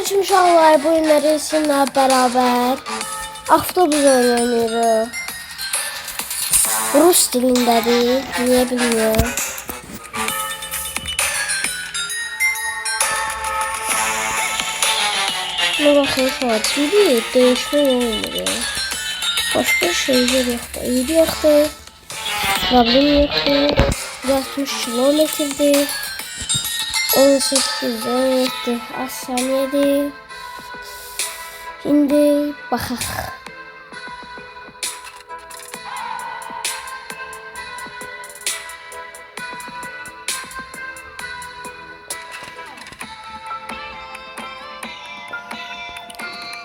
Salam uşaqlar, bu günləri sizinlə bərabər avtobus oynayırıq. Rus dilindədir, niyə bilmiyorum. Buna baxın uşaqlar, biri dəyişmə olmuyor. Başqa şeylər yoxdur, eybi yoxdur, problem yoxdur. 160 kilometrdir. 18, 17 az saniyedir. Şimdi baxaq.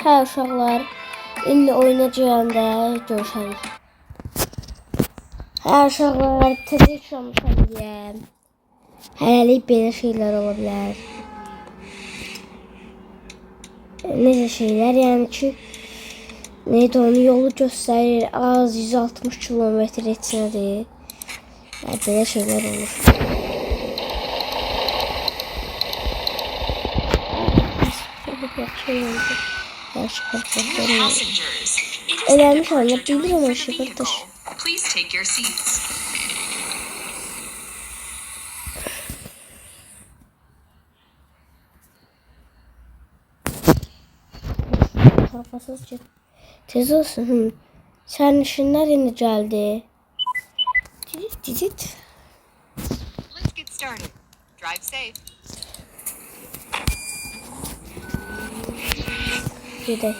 Hə uşaqlar, indi oynayacağım da görüşərik. Hə uşaqlar, təzə çıxmışam deyəm. Hələlik belə şeylər ola bilər. Necə şeylər, yəni ki, neydi onu yolu göstərir, az 160 kilometr etsinədir. Yəni, belə şeylər olur. Yaxşı oldu. Yaxşı qardaşlar. Eləmiş anla, bilirəm o şey qardaş. Kafasızca. Tez olsun. Sərnişinlər indi gəldi. Didit. Let's get started. Drive safe. Gedək.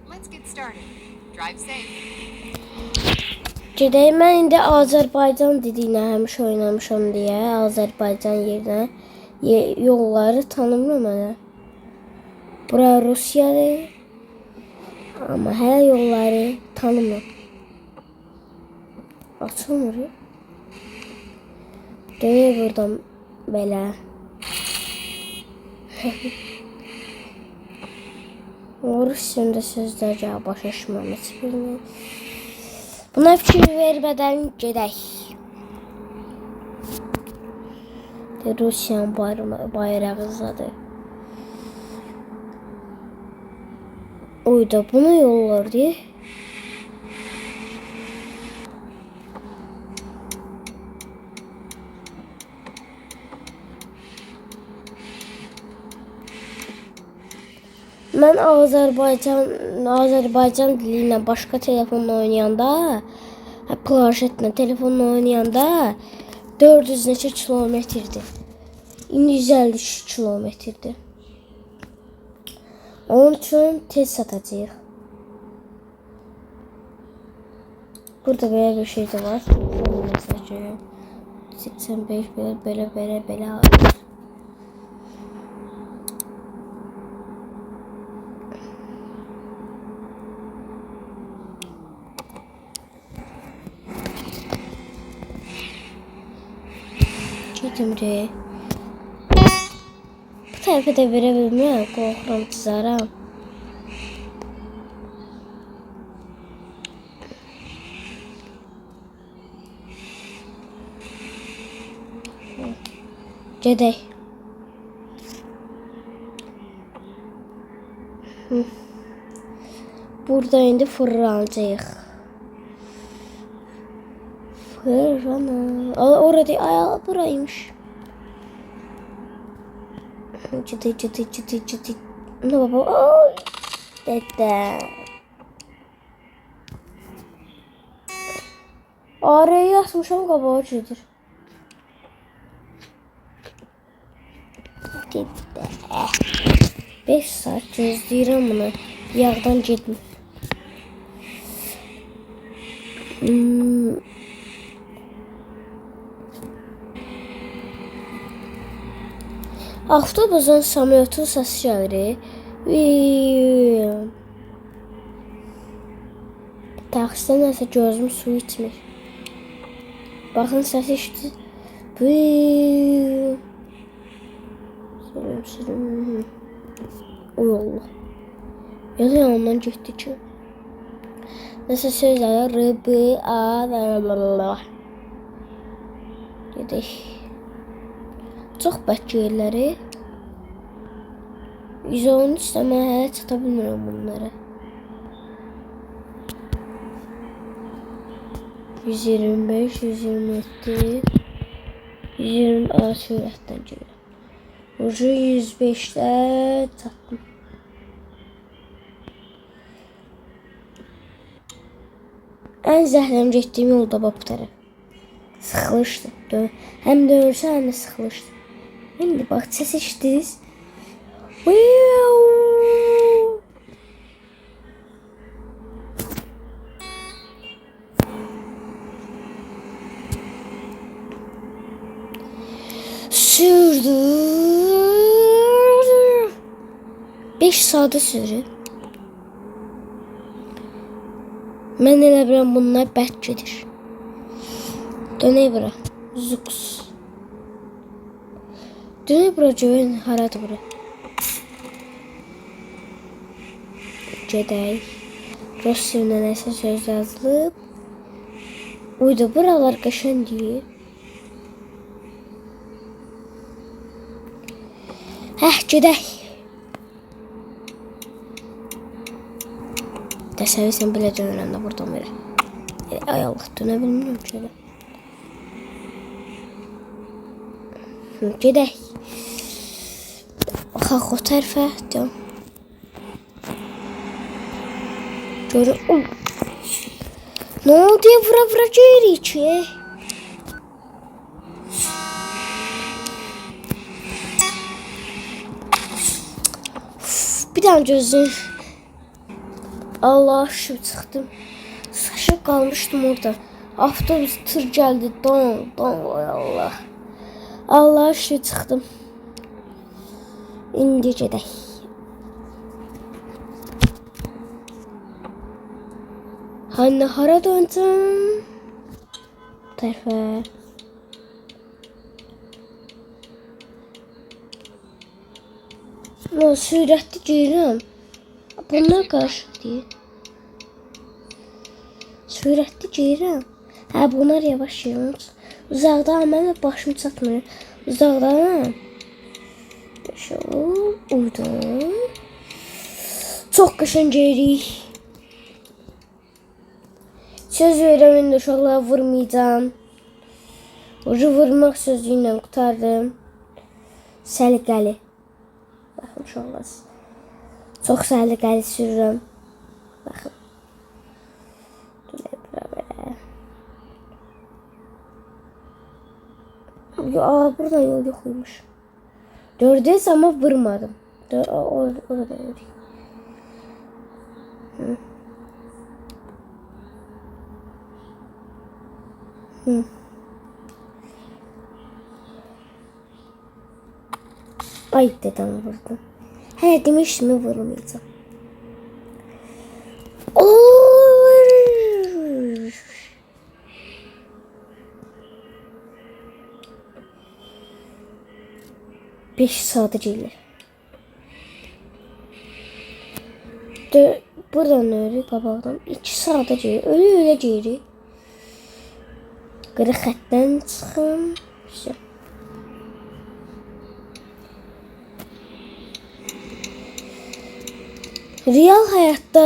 Let's get started. Drive safe. Gedək, mən indi Azərbaycan diliylə həmişə oynamışam deyə, Azərbaycan yerinə yolları tanımıram mənə. Bura Rusiyadır, amma hələ yolları tanımıram. Açılmır. Deyək buradan belə. Rusiyada sözlər gəl başa düşməm heç birini. Buna fikir vermədən gedək. Rusiyanın bayrağı uzadı. Oyda bunu yollardı. Mən Azərbaycan dili ilə başqa telefonla oynayanda, planşetlə telefonla oynayanda 400 neçə kilometrdir. İndi 153 kilometrdir. Onun üçün tez satacağıq. Burada belə bir şey də var. 85 belə alır. Cimri. Bu tərəfə də verə bilmirəm, qorxuram, çızaram. Gedək. Burada indi fırlanacağıq. Orada ay buraymış. Çıtı. Ne baba? Ay. Dede. Araya yazmışam qabağa gedir. Dede. 5 saat gözləyirəm bunu. Yağdan getmir. Avtobusun samolyotun səsi gəlir. Taksidə nəsə gözüm su içmir. Baxın səsi işitir. Sürüm. Oy Allah. Ya da yanından getdi ki. Nəsə sözlər R, B, A, blablabla. Gedək. Çox bək yerləri. 113 də mən hələ çata bilmirəm bunlara. 125, 127, 120 A sürətdən gedirəm. Ucu 105'də çatdım. En zəhləm getdiyim yolda bu tərəf. Sıxılışdı. Həm dönürsə, həm də sıxılışdı. İndi bax, səs eşitdiniz. Sürdü. 5 saate sürür. Mən elə bilirəm bunlar bərk gedir. Dönək bura. Zuks. Dönək bura görün haradır bura. Gedək. Rossiyonda nəsə söz yazılıb. Uyda buralar qəşəng deyil. Gedək. Təsəvvürsən belə dönürəm də buradan belə. Ay Allah, dönə bilmirəm ki elə. Gedək. Baxaq o tərəfə. Görün. Nə oldu ya, vura gelirik ki? Bir daha gözüm. Allah şükür çıxdım. Sıxışıb qalmışdım orada. Avtobus tır gəldi. Don, ay Allah. Allah şükür çıxdım. İndi gedək. Hani hara döndüm? Tərəfə. Sürətli gedirəm. Bunlar qarışıq deyil. Sürətli gedirəm. Bunlar yavaş gedirəm. Uzaqdan mən başım çatmır. Uzaqdan uydum. Çox qəşəng gedirik. Söz verirəm, indi uşaqlara vurmayacağım. Ucu vurmaq sözü ilə qutardım. Səliqəli. Baxın uşaqlar. Çox səliqəli sürürəm. Baxın. Burada yol yoxuymuş. Dördüz ama vurmadım. Orada yürüyeyim. Ay dedim vurdum. He demiştim vurmayacağım. Beş sadıcıyla. Buradan öyle babamdan 2 sadıcı öyle geri. Qırıq xətdən çıxım. Güzel. Real həyatda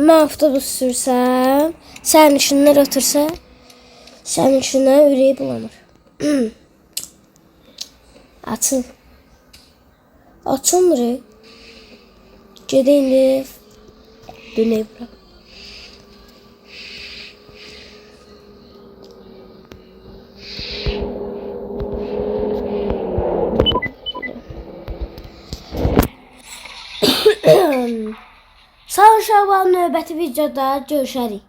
mən avtobus sürsəm, sərnişinlər otursa, sərnişinlər ürəyi bulanır. Açıl. Açılmır. Gedək indi dönək bura. Sağ ol Şaban, növbəti videoda görüşərik.